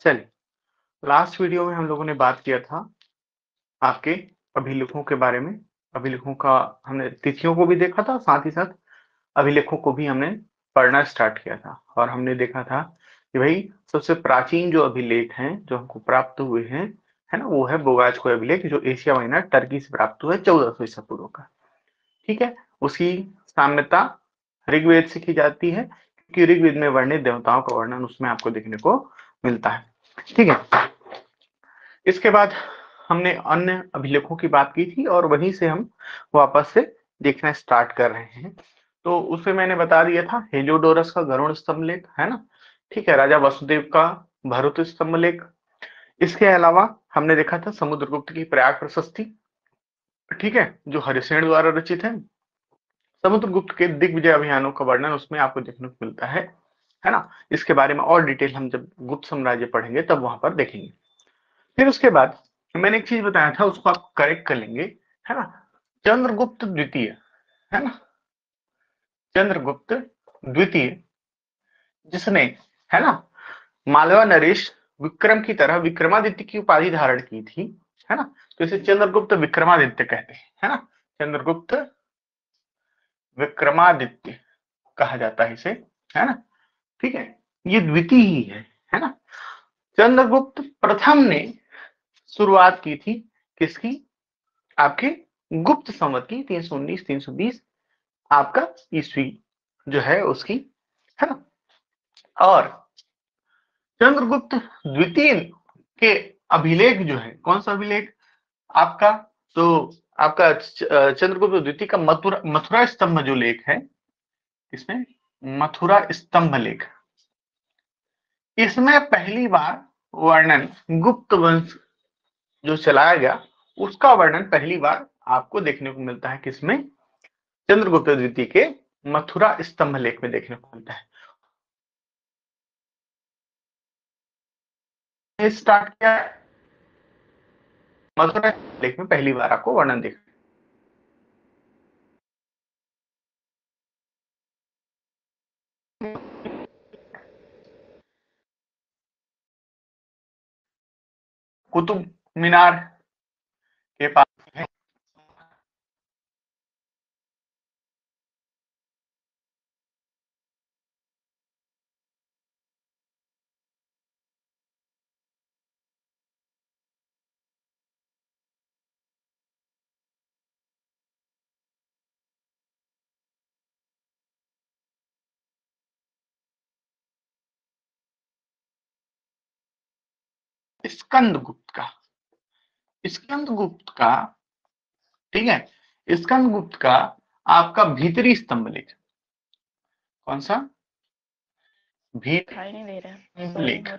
चलिए, last video में हम लोगों ने बात किया था आपके अभिलेखों के बारे में। अभिलेखों का हमने तिथियों को भी देखा था, साथ ही साथ अभिलेखों को भी हमने पढ़ना स्टार्ट किया था और हमने देखा था कि भाई सबसे प्राचीन जो अभिलेख हैं जो हमको प्राप्त हुए हैं, है ना, वो है बोगाज अभिलेख जो एशिया माइनर टर्की से प्राप्त हुआ है 1400 ईसा पूर्व का। ठीक है, उसकी साम्यता ऋग्वेद से की जाती है क्योंकि ऋग्वेद में वर्णित देवताओं का वर्णन उसमें आपको देखने को मिलता है। ठीक है, इसके बाद हमने अन्य अभिलेखों की बात की थी और वहीं से हम वापस से देखना स्टार्ट कर रहे हैं। तो उसे मैंने बता दिया था हेलियोडोरस का गरुड़ स्तंभ लेख, है ना। ठीक है, राजा वसुदेव का भरुत स्तंभ लेख। इसके अलावा हमने देखा था समुद्रगुप्त की प्रयाग प्रशस्ति, ठीक है, जो हरिसेन द्वारा रचित है। समुद्रगुप्त के दिग्विजय अभियानों का वर्णन उसमें आपको देखने को मिलता है ना। इसके बारे में और डिटेल हम जब गुप्त साम्राज्य पढ़ेंगे तब वहां पर देखेंगे। फिर उसके बाद मैंने एक चीज बताया था, उसको आप करेक्ट कर लेंगे, है ना। चंद्रगुप्त द्वितीय, है ना, चंद्रगुप्त द्वितीय, जिसने, है ना, मालवा नरेश विक्रम की तरह विक्रमादित्य की उपाधि धारण की थी, है ना। तो इसे चंद्रगुप्त विक्रमादित्य कहते हैं, है ना। चंद्रगुप्त विक्रमादित्य कहा जाता है इसे, है ना। ठीक है, ये द्वितीय ही है ना। चंद्रगुप्त प्रथम ने शुरुआत की थी किसकी, आपके गुप्त संवत की 319 320 आपका ईस्वी जो है उसकी, है ना। और चंद्रगुप्त द्वितीय के अभिलेख जो है, कौन सा अभिलेख आपका, तो आपका चंद्रगुप्त द्वितीय का मथुरा स्तंभ जो लेख है, इसमें मथुरा स्तंभ लेख, इसमें पहली बार वर्णन गुप्त वंश जो चलाया गया उसका वर्णन पहली बार आपको देखने को मिलता है किसमें, चंद्रगुप्त द्वितीय के मथुरा स्तंभ लेख में देखने को मिलता है। स्टार्ट किया मथुरा लेख में पहली बार आपको वर्णन देखा। कुतुब मीनार के पास है, स्कंदगुप्त का, स्कंदगुप्त का, ठीक है, स्कंदगुप्त का आपका भीतरी स्तंभ लेख, कौन सा, दिखाई नहीं दे रहा है लेख,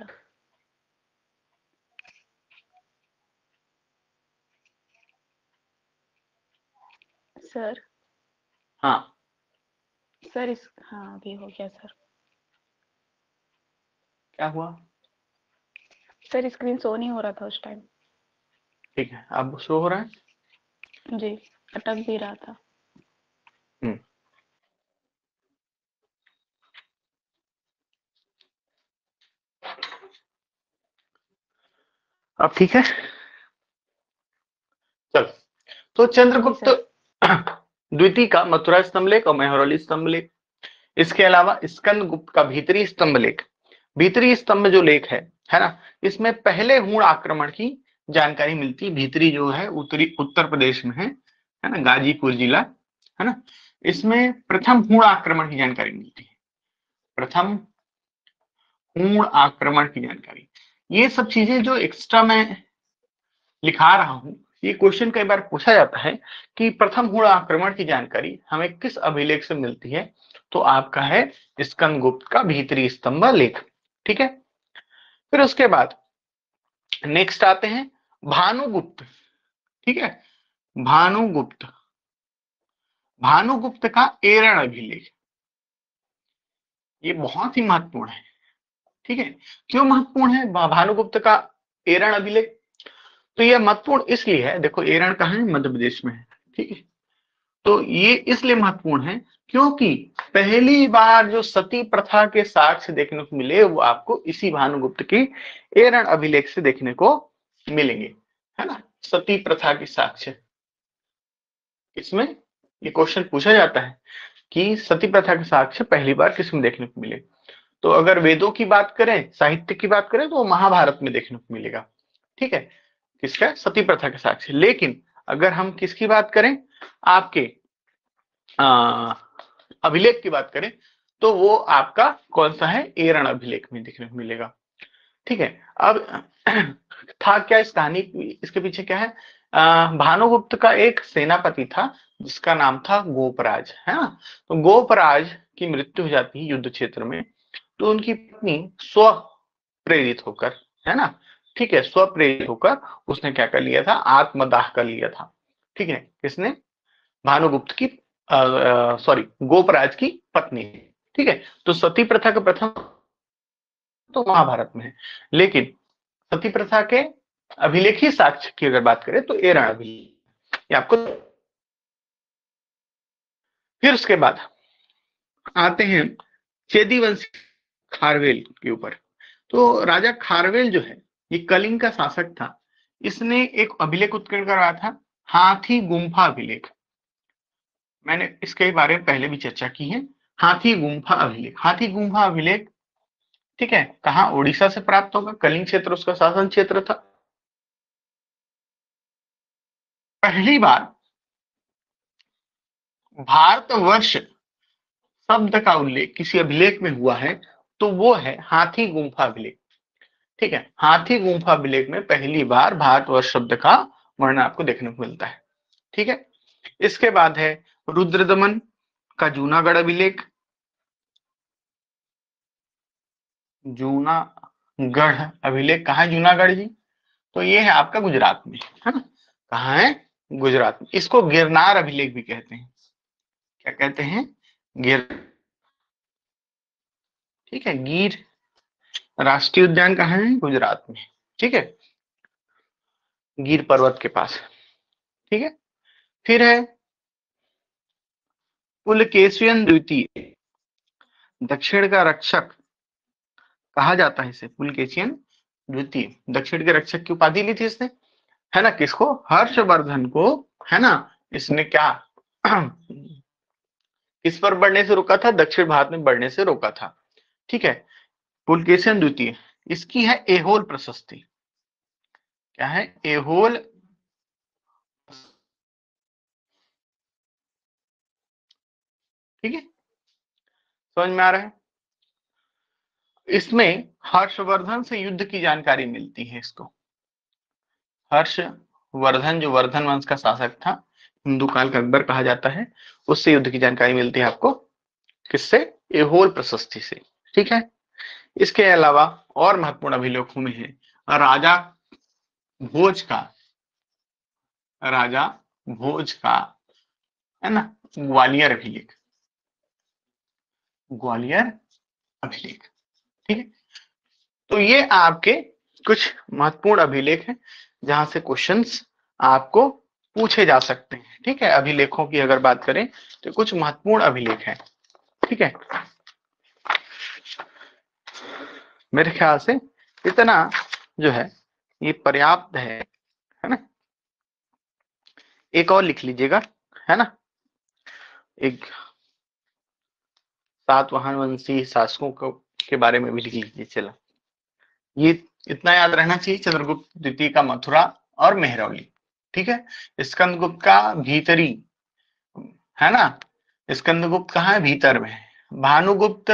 सर। हाँ सर इस हाँ अभी हो गया सर। क्या हुआ, सर स्क्रीन शो नहीं हो रहा था उस टाइम। ठीक है, अब शो हो रहा है। जी, अटक भी रहा था। अब ठीक है, चलो। तो चंद्रगुप्त द्वितीय का मथुरा स्तंभ लेख और मेहरौली स्तंभ लेख, इसके अलावा स्कंदगुप्त का भीतरी स्तंभ लेख, भीतरी स्तंभ जो लेख है ना, इसमें पहले हूण आक्रमण की जानकारी मिलती है। भीतरी जो है उत्तरी उत्तर प्रदेश में है ना, गाजीपुर जिला, है ना। इसमें प्रथम हूण आक्रमण की जानकारी मिलती है, प्रथम हूण आक्रमण की जानकारी। ये सब चीजें जो एक्स्ट्रा मैं लिखा रहा हूं, ये क्वेश्चन कई बार पूछा जाता है कि प्रथम हूण आक्रमण की जानकारी हमें किस अभिलेख से मिलती है, तो आपका है स्कंदगुप्त का भीतरी स्तंभ लेख। ठीक है, फिर उसके बाद नेक्स्ट आते हैं भानुगुप्त, ठीक है, भानुगुप्त, भानुगुप्त का एरण अभिलेख, ये बहुत ही महत्वपूर्ण है। ठीक है, क्यों महत्वपूर्ण है भानुगुप्त का एरण अभिलेख, तो यह महत्वपूर्ण इसलिए है, देखो एरण कहाँ है, मध्य प्रदेश में है, ठीक है। तो ये इसलिए महत्वपूर्ण है क्योंकि पहली बार जो सती प्रथा के साक्ष्य देखने को मिले वो आपको इसी भानुगुप्त की एरण अभिलेख से देखने को मिलेंगे, है ना। सती प्रथा के साक्ष्य, इसमें ये क्वेश्चन पूछा जाता है कि सती प्रथा के साक्ष्य पहली बार किसमें देखने को मिले। तो अगर वेदों की बात करें, साहित्य की बात करें, तो महाभारत में देखने को मिलेगा, ठीक है, किसका, सती प्रथा के साक्ष्य। लेकिन अगर हम किसकी बात करें, आपके अभिलेख की बात करें, तो वो आपका कौन सा है, एरण अभिलेख में देखने को मिलेगा, ठीक है। अब था क्या इस कहानी, इसके पीछे क्या है, भानुगुप्त का एक सेनापति था जिसका नाम था गोपराज, है ना। तो गोपराज की मृत्यु हो जाती है युद्ध क्षेत्र में, तो उनकी पत्नी स्व प्रेरित होकर, है ना, ठीक है, स्व प्रेरित होकर उसने क्या कर लिया था, आत्मदाह कर लिया था, ठीक है। किसने, भानुगुप्त की, सॉरी, गोपराज की पत्नी, ठीक है। तो सती प्रथा का प्रथम तो महाभारत में है, लेकिन सती प्रथा के अभिलेखी साक्ष्य की अगर बात करें तो एरण अभिलेख, ये आपको। फिर उसके बाद आते हैं चेदी वंशी खारवेल के ऊपर। तो राजा खारवेल जो है ये कलिंग का शासक था, इसने एक अभिलेख उत्कीर्ण करवाया था, हाथी गुम्फा अभिलेख। मैंने इसके बारे में पहले भी चर्चा की है। हाथी गुम्फा अभिलेख, हाथी गुम्फा अभिलेख, ठीक है, कहाँ, उड़ीसा से प्राप्त होगा, कलिंग क्षेत्र उसका शासन क्षेत्र था। पहली बार भारतवर्ष शब्द का उल्लेख किसी अभिलेख में हुआ है तो वो है हाथी गुम्फा अभिलेख, ठीक है। हाथी गुम्फा अभिलेख में पहली बार भारतवर्ष शब्द का वर्णन आपको देखने को मिलता है, ठीक है। इसके बाद है रुद्रदमन का जूनागढ़ अभिलेख, जूनागढ़ अभिलेख कहाँ है, जूनागढ़ जी, तो ये है आपका गुजरात में, है ना, कहाँ है, गुजरात में। इसको गिरनार अभिलेख भी कहते हैं, क्या कहते हैं, गिर, ठीक है। गिर राष्ट्रीय उद्यान कहाँ है, गुजरात में, ठीक है, गिर पर्वत के पास, ठीक है। फिर है पुलकेशियन द्वितीय, दक्षिण का रक्षक कहा जाता है इसे, पुलकेशियन द्वितीय, दक्षिण के रक्षक की उपाधि ली थी इसने, है ना, किसको, हर्षवर्धन को, है ना। इसने क्या किस पर बढ़ने से रोका था, दक्षिण भारत में बढ़ने से रोका था, ठीक है। पुलकेशियन द्वितीय, इसकी है एहोल प्रशस्ति, क्या है, एहोल, ठीक है, समझ में आ रहा है। इसमें हर्षवर्धन से युद्ध की जानकारी मिलती है इसको, हर्षवर्धन जो वर्धन वंश का शासक था, हिंदू काल का अकबर कहा जाता है, उससे युद्ध की जानकारी मिलती है आपको, किससे, एहोल प्रशस्ति से, ठीक है। इसके अलावा और महत्वपूर्ण अभिलेखों में है राजा भोज का, राजा भोज का, है ना, ग्वालियर अभिलेख, ग्वालियर अभिलेख, ठीक है। तो ये आपके कुछ महत्वपूर्ण अभिलेख हैं जहां से क्वेश्चंस आपको पूछे जा सकते हैं, ठीक है। अभिलेखों की अगर बात करें तो कुछ महत्वपूर्ण अभिलेख हैं, ठीक है। मेरे ख्याल से इतना जो है ये पर्याप्त है ना। एक और लिख लीजिएगा, है ना, एक सातवाहन वंशी शासकों के बारे में भी लिख लीजिए। चलो, ये इतना याद रहना चाहिए, चंद्रगुप्त द्वितीय का मथुरा और मेहरौली, ठीक है। स्कंदगुप्त का भीतरी, है ना, स्कंदगुप्त कहाँ है, भीतर में। भानुगुप्त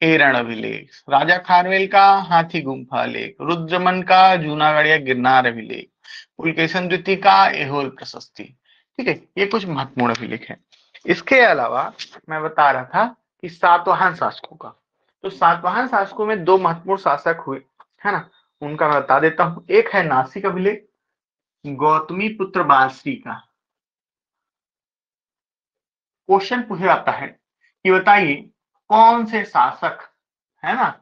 एरण अभिलेख, राजा खारवेल का हाथी गुम्फा लेख, रुद्रमन का जूनागढ़ या गिरनार अभिलेख, पुलकेशन द्वितीय का एहोल प्रशस्ति, ठीक है। ये कुछ महत्वपूर्ण अभिलेख है। इसके अलावा मैं बता रहा था कि सातवाहन शासकों का, तो सातवाहन शासकों में दो महत्वपूर्ण शासक हुए, है ना, उनका मैं बता देता हूं। एक है नासिक अभिलेख, गौतमी पुत्र बासरी का। क्वेश्चन पूछा जाता है कि बताइए कौन से शासक, है ना,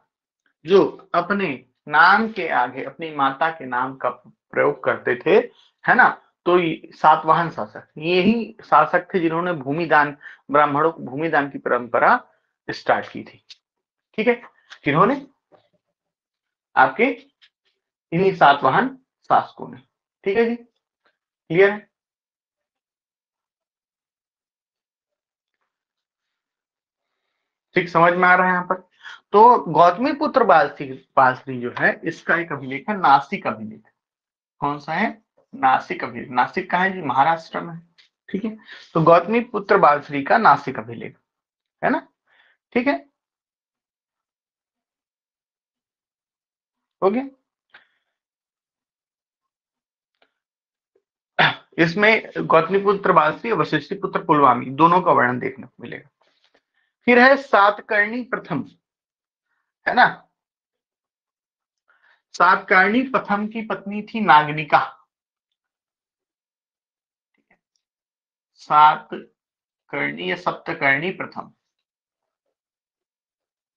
जो अपने नाम के आगे अपनी माता के नाम का प्रयोग करते थे, है ना, तो सातवाहन शासक, यही शासक थे जिन्होंने भूमिदान, ब्राह्मणों को भूमिदान की परंपरा स्टार्ट की थी। ठीक है, किन्होंने? आपके इन्हीं सातवाहन शासकों ने। ठीक है जी, क्लियर है? ठीक, समझ में आ रहा है यहाँ पर? तो गौतमी पुत्र बालश्री जो है, इसका एक अभिलेख है नासिक अभिलेख। कौन सा है? नासिक अभिलेख। नासिक कहाँ है जी? महाराष्ट्र में। ठीक है, तो गौतमी पुत्र बालश्री का नासिक अभिलेख है ना। ठीक है, हो गया। इसमें गौतमीपुत्र बालश्री और वशिष्ठी पुत्र पुलवामी दोनों का वर्णन देखने को मिलेगा। फिर है सातकर्णी प्रथम, है ना। सातकर्णी प्रथम की पत्नी थी नागनिका। सातकर्णी या सप्तकर्णी प्रथम,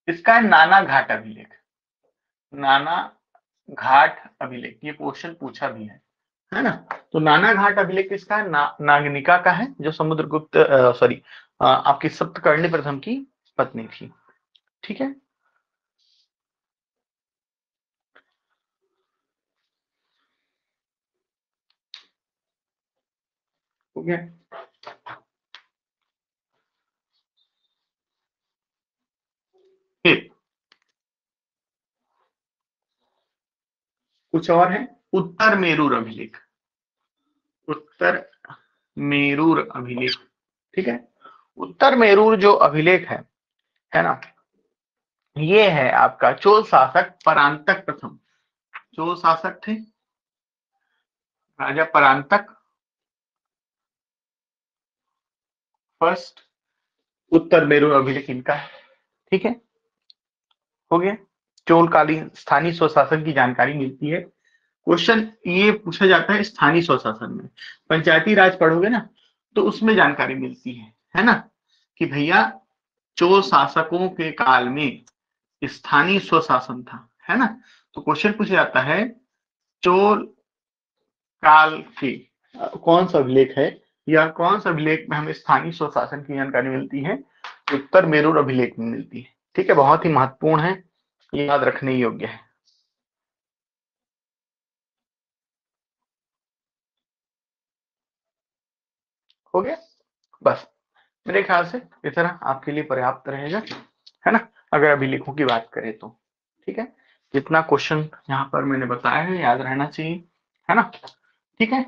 इसका है नाना घाट अभिलेख। नाना घाट अभिलेख, ये क्वेश्चन पूछा भी है ना। तो नाना घाट अभिलेख किसका है? नागनिका का है, जो समुद्रगुप्त सॉरी आपकी सप्तकर्णी प्रथम की पत्नी थी। ठीक है, हो गया। फिर कुछ और है, उत्तर मेरूर अभिलेख। उत्तर मेरूर अभिलेख, ठीक है। उत्तर मेरूर जो अभिलेख है ना, ये है आपका चोल शासक परांतक प्रथम। चोल शासक थे राजा परांतक फर्स्ट। उत्तर मेरूर अभिलेख इनका है। ठीक है, हो गया। चोलकालीन स्थानीय स्वशासन की जानकारी मिलती है। क्वेश्चन ये पूछा जाता है स्थानीय स्वशासन में, पंचायती राज पढ़ोगे ना तो उसमें जानकारी मिलती है ना, कि भैया चोल शासकों के काल में स्थानीय स्वशासन था, है ना। तो क्वेश्चन पूछा जाता है चोल काल के कौन सा अभिलेख है, या कौन सा अभिलेख में हमें स्थानीय स्वशासन की जानकारी मिलती है? उत्तर मेरूर अभिलेख में मिलती है। ठीक है, बहुत ही महत्वपूर्ण है, ये याद रखने योग्य है। हो गया, बस मेरे ख्याल से इतना आपके लिए पर्याप्त रहेगा, है ना, अगर अभिलेखों की बात करें तो। ठीक है, जितना क्वेश्चन यहाँ पर मैंने बताया है याद रहना चाहिए, है ना। ठीक है,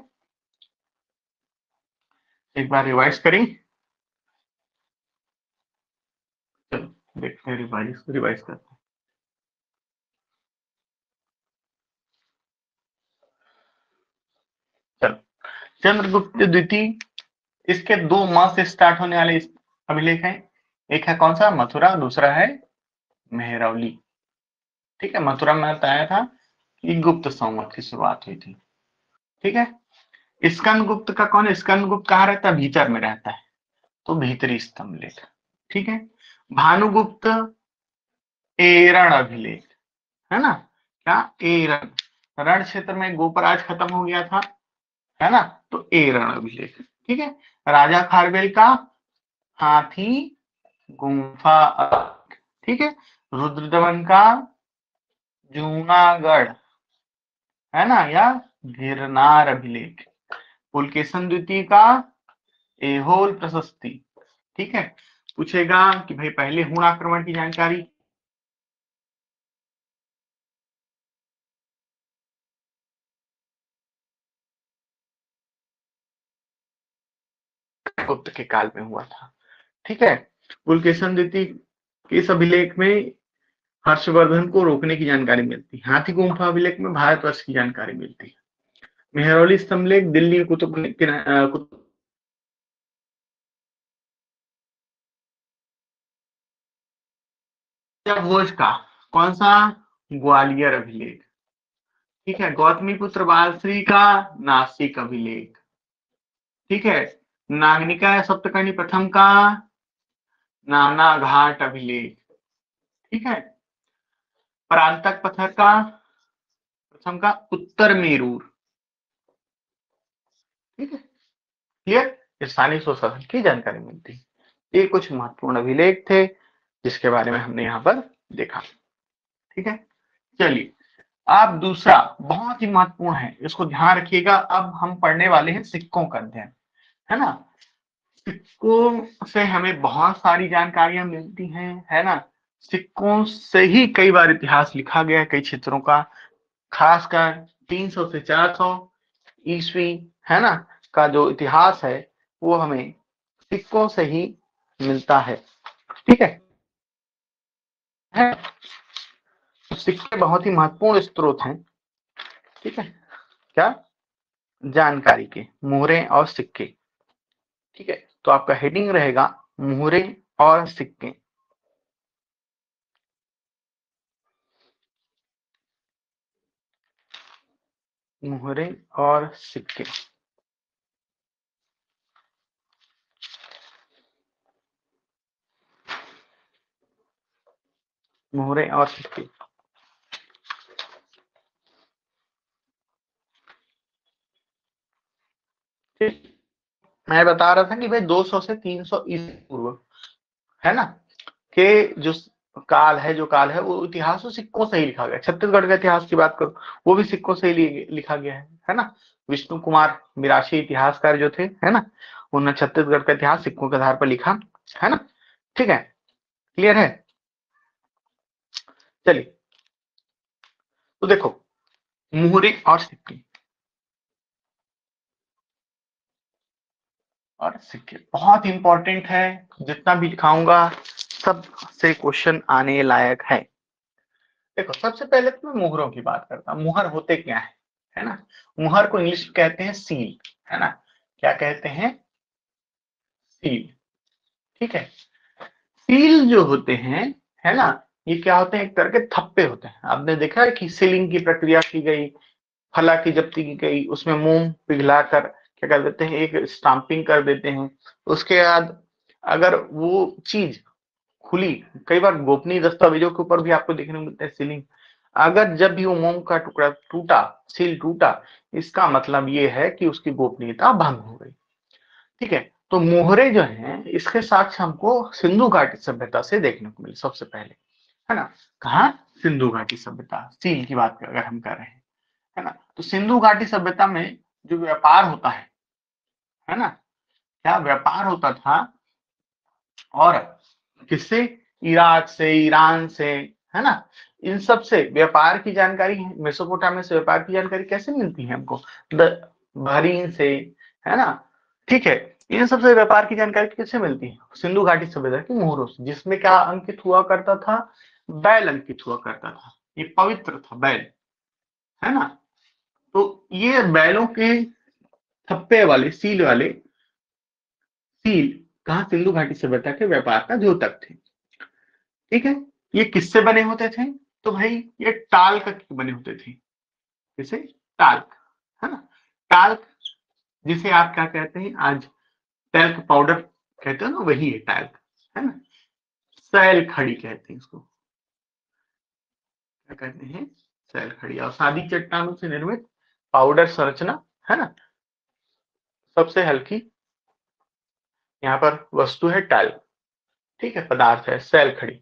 एक बार रिवाइज करें। चलो देखते हैं, रिवाइज रिवाइज करते हैं। चलो, चंद्रगुप्त द्वितीय, इसके दो म से स्टार्ट होने वाले अभिलेख हैं। एक है कौन सा? मथुरा, दूसरा है मेहरौली। ठीक है, मथुरा में बताया था कि गुप्त संवत की शुरुआत हुई थी। ठीक है, स्कंद गुप्त का कौन है? स्कंद गुप्त कहाँ रहता है? भीतर में रहता है, तो भीतरी स्तंभ लेख। ठीक है, भानुगुप्त एरण अभिलेख, है ना। क्या? एरण, रण क्षेत्र में गोपराज खत्म हो गया था, है ना, तो एरण अभिलेख। ठीक है, राजा खारवेल का हाथी गुम्फा, ठीक है, रुद्रदमन का जूनागढ़, है ना, या गिरनार अभिलेख, पुलकेशन द्वितीय का एहोल प्रशस्ति। ठीक है, पूछेगा कि भाई पहले हुण आक्रमण की जानकारी, गुप्त के काल में हुआ था। ठीक है, पुलकेशन द्वितीय के इस अभिलेख में हर्षवर्धन को रोकने की जानकारी मिलती है। हाथी गुम्फा अभिलेख में भारतवर्ष की जानकारी मिलती है। मेहरौली स्तंभ लेख दिल्ली कुतुब भोज का कौन सा? ग्वालियर अभिलेख। ठीक है, गौतमीपुत्र बालश्री का नासिक अभिलेख। ठीक है, नागनिका सप्तकर्णी प्रथम का नाना घाट अभिलेख। ठीक है, परांतक पथर का प्रथम का उत्तर मेरूर। ठीक है, क्लियर। स्थानीय स्वशासन की जानकारी मिलती है। ये कुछ महत्वपूर्ण अभिलेख थे जिसके बारे में हमने यहाँ पर देखा। ठीक है, चलिए अब दूसरा बहुत ही महत्वपूर्ण है, इसको ध्यान रखिएगा। अब हम पढ़ने वाले हैं सिक्कों का अध्ययन, है ना। सिक्कों से हमें बहुत सारी जानकारियां मिलती हैं, है ना। सिक्कों से ही कई बार इतिहास लिखा गया है कई क्षेत्रों का, खासकर 300 से 400 ईस्वी, है ना, का जो इतिहास है वो हमें सिक्कों से ही मिलता है। ठीक है? तो सिक्के बहुत ही महत्वपूर्ण स्रोत हैं। ठीक है, क्या जानकारी के, मोहरें और सिक्के। ठीक है, तो आपका हेडिंग रहेगा मोहरें और सिक्के। मोहरें और सिक्के। मोहरें और सिक्के। ठीक, मैं बता रहा था कि भाई 200 से 300 ईस्वी पूर्व, है ना, के जो काल है, जो काल है वो इतिहास तो सिक्कों से ही लिखा गया। छत्तीसगढ़ का इतिहास की बात करो, वो भी सिक्कों से ही लिखा गया है ना। विष्णु कुमार मिराशी इतिहासकार जो थे, है ना, उन्होंने छत्तीसगढ़ का इतिहास सिक्कों के आधार पर लिखा, है ना। ठीक है, क्लियर है। चलिए, तो देखो मुहरे और सिक्के, और सिक्के बहुत इंपॉर्टेंट है। जितना भी दिखाऊंगा सब से क्वेश्चन आने लायक है। देखो सबसे पहले तो मैं मुहरों की बात करता हूँ। मुहर होते क्या है ना। मुहर को इंग्लिश में कहते हैं सील, है ना। क्या कहते हैं? सील। ठीक है, सील जो होते हैं, है ना, ये क्या होते हैं? एक तरह के थप्पे होते हैं। आपने देखा है कि सीलिंग की प्रक्रिया की गई, फला की जब्ती की गई, उसमें मोम पिघलाकर क्या कर देते हैं, एक स्टाम्पिंग कर देते हैं। उसके बाद अगर वो चीज खुली, कई बार गोपनीय दस्तावेजों के ऊपर भी आपको देखने को मिलता है सीलिंग। अगर जब भी वो मोम का टुकड़ा टूटा, सील टूटा, इसका मतलब ये है कि उसकी गोपनीयता भंग हो गई। ठीक है, तो मोहरे जो हैं इसके साक्ष्य हमको सिंधु घाटी सभ्यता से देखने को मिले सबसे पहले, है ना। कहा? सिंधु घाटी सभ्यता, सील की बात अगर हम कर रहे हैं, है ना, तो सिंधु घाटी सभ्यता में जो व्यापार होता है ना, क्या व्यापार होता था, और किससे? इराक से, ईरान से, है ना। इन सब से व्यापार की जानकारी, मेसोपोटामिया से व्यापार की जानकारी कैसे मिलती है हमको? बहरीन से, है ना। ठीक है, इन सब से व्यापार की जानकारी कैसे मिलती है? सिंधु घाटी सभ्यता की मोहरों से, जिसमें क्या अंकित हुआ करता था? बैल अंकित हुआ करता था। ये पवित्र था बैल, है ना। तो ये बैलों के थप्पे वाले, सील वाले, सील कहा? सिंधु घाटी सभ्यता के व्यापार का द्योतक थे। ठीक है, ये किससे बने होते थे? तो भाई ये टाल्क के बने होते थे। किसे? टाल्क, है ना। टाल्क, जिसे आप क्या कहते हैं आज, टैल्क पाउडर कहते हो ना, वही है टाल्क, है ना। सैल खड़ी कहते हैं इसको, क्या कहते हैं? सैल खड़ी। और सादी चट्टानों से निर्मित पाउडर संरचना, है ना, सबसे हल्की यहाँ पर वस्तु है टाल्क। ठीक है, पदार्थ है सैल खड़ी।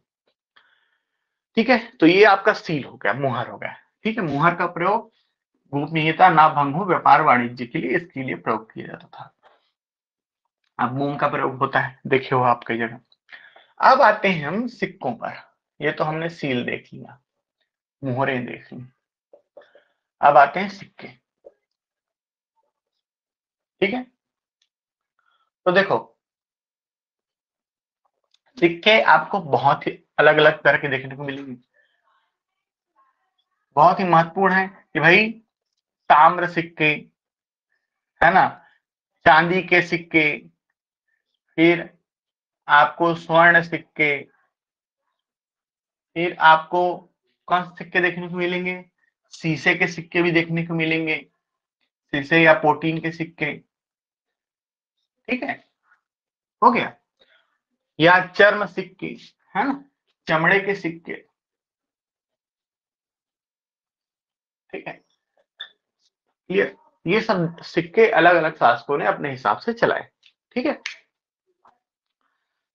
ठीक है, तो ये आपका सील हो गया, मुहर हो गया। ठीक है, मुहर का प्रयोग गोपनीयता ना भंग हो, व्यापार वाणिज्य के लिए इसके लिए प्रयोग किया जाता था। अब मोम का प्रयोग होता है, देखे हो आप कई जगह। अब आते हैं हम सिक्कों पर। ये तो हमने सील देख लिया, मुहरें देख ली, अब आते हैं सिक्के। ठीक है, तो देखो सिक्के आपको बहुत ही अलग अलग तरह के देखने को मिलेंगे। बहुत ही महत्वपूर्ण है कि भाई ताम्र सिक्के, है ना, चांदी के सिक्के, फिर आपको स्वर्ण सिक्के, फिर आपको कौन से सिक्के देखने को मिलेंगे? शीशे के सिक्के भी देखने को मिलेंगे, शीशे या पोटीन के सिक्के। ठीक है, हो गया। या चर्म सिक्के, है ना, चमड़े के सिक्के। ठीक है, क्लियर। ये सब सिक्के अलग अलग शासकों ने अपने हिसाब से चलाए। ठीक है,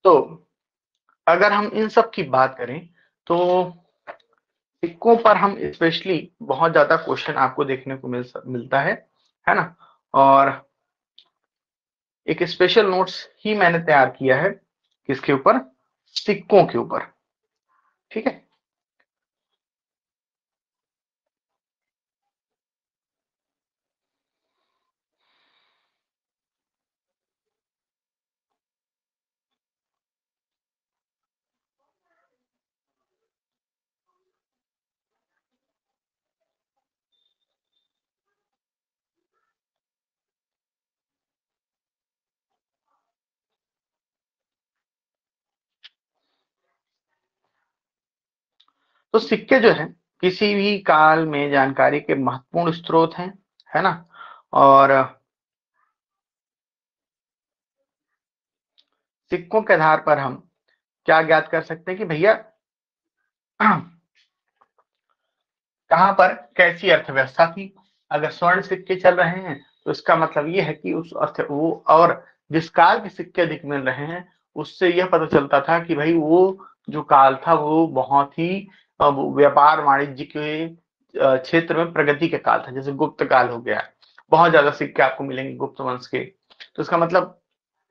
तो अगर हम इन सब की बात करें तो सिक्कों पर हम स्पेशली बहुत ज्यादा क्वेश्चन आपको देखने को मिलता है ना। और एक स्पेशल नोट्स ही मैंने तैयार किया है किसके ऊपर, सिक्कों के ऊपर। ठीक है, तो सिक्के जो है किसी भी काल में जानकारी के महत्वपूर्ण स्रोत हैं, है ना। और सिक्कों के आधार पर हम क्या ज्ञात कर सकते हैं कि भैया कहां पर कैसी अर्थव्यवस्था थी। अगर स्वर्ण सिक्के चल रहे हैं तो इसका मतलब ये है कि उस अर्थ वो, और जिस काल के सिक्के अधिक मिल रहे हैं उससे यह पता चलता था कि भाई वो जो काल था वो बहुत ही व्यापार वाणिज्य के क्षेत्र में प्रगति का काल था। जैसे गुप्त काल हो गया, बहुत ज्यादा सिक्के आपको मिलेंगे गुप्त वंश के। तो इसका मतलब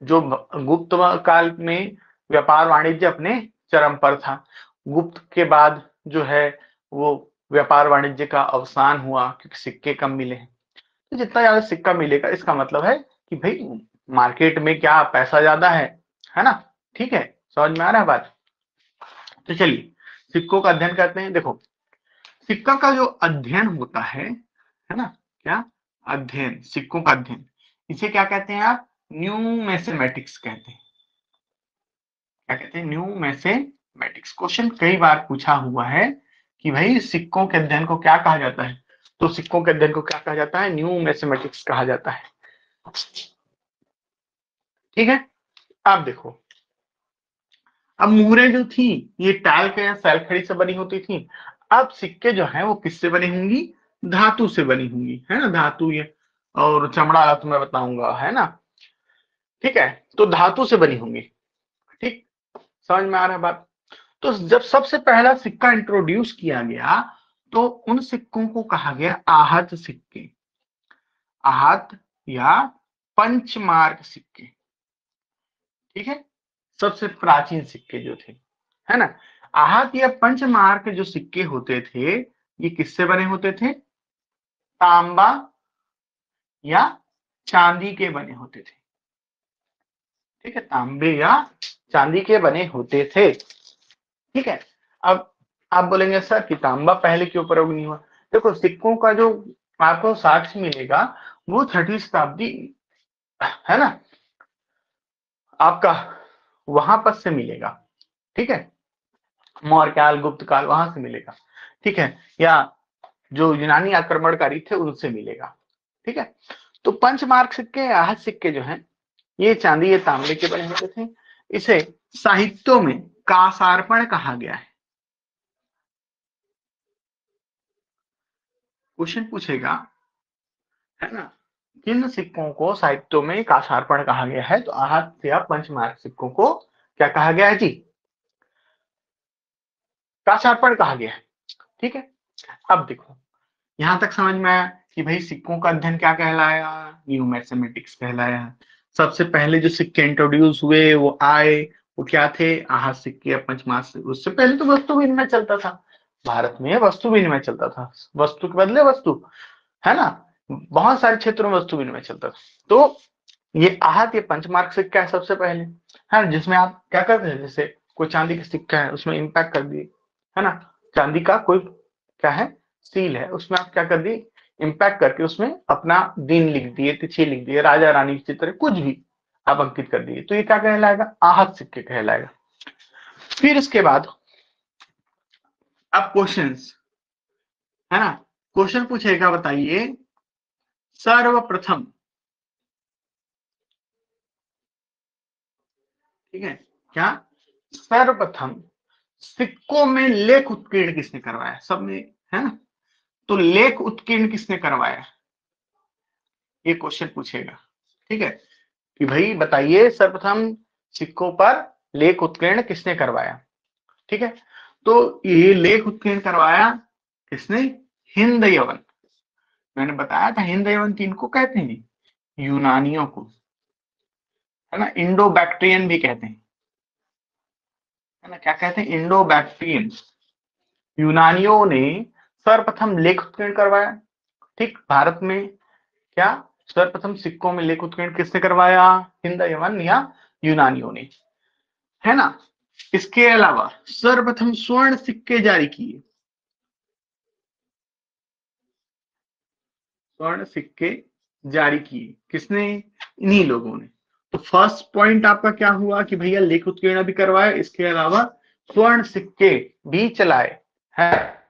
जो गुप्त काल में व्यापार वाणिज्य अपने चरम पर था, गुप्त के बाद जो है वो व्यापार वाणिज्य का अवसान हुआ क्योंकि सिक्के कम मिले हैं। तो जितना ज्यादा सिक्का मिलेगा इसका मतलब है कि भाई मार्केट में क्या पैसा ज्यादा है ना। ठीक है, समझ में आ रहा है बात। तो चलिए सिक्कों का अध्ययन करते हैं। देखो सिक्का का जो अध्ययन होता है ना, क्या अध्ययन, सिक्कों का अध्ययन, इसे क्या कहते हैं आप, न्यूमेसेमेटिक्स कहते हैं। क्या कहते हैं, न्यूमेसेमेटिक्स। क्वेश्चन कई बार पूछा हुआ है कि भाई सिक्कों के अध्ययन को क्या कहा जाता है, तो सिक्कों के अध्ययन को क्या कहा जाता है, न्यूमेसेमेटिक्स कहा जाता है। ठीक है, अब देखो, अब मुहरें जो थी ये टैल्क या सल्फेट से बनी होती थी। अब सिक्के जो है वो किससे बनी होंगी, धातु से बनी होंगी, है ना, धातु ये, और चमड़ा वाला तो मैं बताऊंगा, है ना। ठीक है, तो धातु से बनी होंगी। ठीक, समझ में आ रहा है बात। तो जब सबसे पहला सिक्का इंट्रोड्यूस किया गया तो उन सिक्कों को कहा गया आहत सिक्के, आहत या पंचमार्क सिक्के। ठीक है, सबसे प्राचीन सिक्के जो थे, है ना। आहत या पंचमार्क जो सिक्के होते थे ये किससे बने होते थे, तांबा या चांदी के बने होते थे। ठीक है, तांबे या चांदी के बने होते थे। ठीक है, अब आप बोलेंगे सर कि तांबा पहले क्यों प्रयोग नहीं हुआ। देखो सिक्कों का जो आपको साक्ष्य मिलेगा वो 6वीं शताब्दी, है ना, आपका वहां पर से मिलेगा। ठीक है, मौर्य काल गुप्त काल वहां से मिलेगा। ठीक है, या जो यूनानी आक्रमणकारी थे उनसे मिलेगा। ठीक है, तो पंचमार्क सिक्के, आहत सिक्के जो हैं ये चांदी या तांबे के बने होते थे। इसे साहित्यों में कासार्पण कहा गया है। क्वेश्चन पूछेगा, है ना, किन सिक्कों को साहित्यों में कासार्पण कहा गया है, तो आहत या पंचमार्क सिक्कों को क्या कहा गया है जी, कासार्पण कहा गया है। ठीक है, अब देखो यहां तक समझ में आया कि भाई सिक्कों का अध्ययन क्या कहलाया, न्यूमेथमेटिक्स कहलाया। सबसे पहले जो सिक्के इंट्रोड्यूस हुए वो आए, वो क्या थे, आहत सिक्के या पंचमार्क सिक्के। उससे पहले तो वस्तु विनिमय चलता था, भारत में वस्तु विनिमय चलता था, वस्तु के बदले वस्तु, है ना, बहुत सारे क्षेत्रों में वस्तु विनिमय चलता था। तो ये आहत, ये पंचमार्क सिक्का है सबसे पहले, है, जिसमें आप क्या करते हैं, जैसे कोई चांदी का सिक्का है उसमें इम्पैक्ट कर दिए, है ना, चांदी का कोई क्या है, सील है, उसमें आप क्या कर दिए, इम्पैक्ट करके उसमें अपना दिन लिख दिए, तिथि लिख दिए, राजा रानी की चित्र कुछ भी आप अंकित कर दिए, तो ये क्या कहलाएगा, आहत सिक्के कहलाएगा। फिर इसके बाद अब क्वेश्चंस, है ना, क्वेश्चन पूछेगा, बताइए सर्वप्रथम, ठीक है, क्या सर्वप्रथम सिक्कों में लेख उत्कीर्ण किसने करवाया, सब में, है ना, तो लेख उत्कीर्ण किसने करवाया, ये क्वेश्चन पूछेगा, ठीक है, कि भाई बताइए सर्वप्रथम सिक्कों पर लेख उत्कीर्ण किसने करवाया। ठीक है, तो ये लेख उत्कीर्ण करवाया किसने? हिंद यवन। मैंने बताया था हिंद यवन किनको कहते हैं जी? यूनानियों को, है ना, इंडो बैक्ट्रियन भी कहते हैं, है ना, क्या कहते हैं? Indo Bactrian. यूनानियों ने सर्वप्रथम लेख उत्कीर्ण करवाया। ठीक, भारत में क्या सर्वप्रथम सिक्कों में लेख उत्कीर्ण किसने करवाया? हिंद यवन या यूनानियों ने, है ना। इसके अलावा सर्वप्रथम स्वर्ण सिक्के जारी किए, स्वर्ण सिक्के जारी किए किसने? इन्हीं लोगों ने। तो फर्स्ट पॉइंट आपका क्या हुआ कि भैया लेख उत्कीर्ण भी करवाए, इसके अलावा स्वर्ण सिक्के भी चलाए, है।